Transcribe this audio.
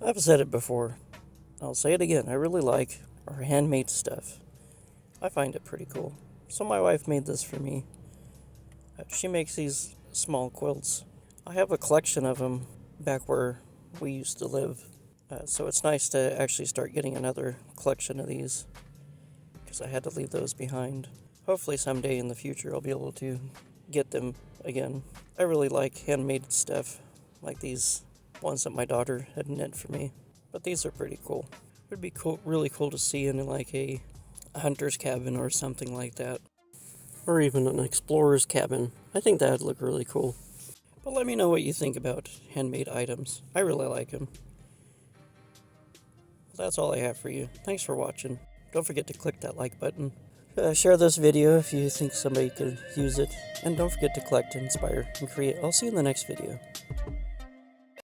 I've said it before. I'll say it again. I really like our handmade stuff. I find it pretty cool. So my wife made this for me. She makes these small quilts. I have a collection of them back where we used to live. So it's nice to actually start getting another collection of these, because I had to leave those behind. Hopefully someday in the future I'll be able to get them again. I really like handmade stuff, like these ones that my daughter had knit for me. But these are pretty cool. It would be cool, really cool to see in like a hunter's cabin or something like that. Or even an explorer's cabin. I think that would look really cool. But let me know what you think about handmade items. I really like them. That's all I have for you. Thanks for watching. Don't forget to click that like button. Share this video if you think somebody could use it. And don't forget to collect, inspire, and create. I'll see you in the next video.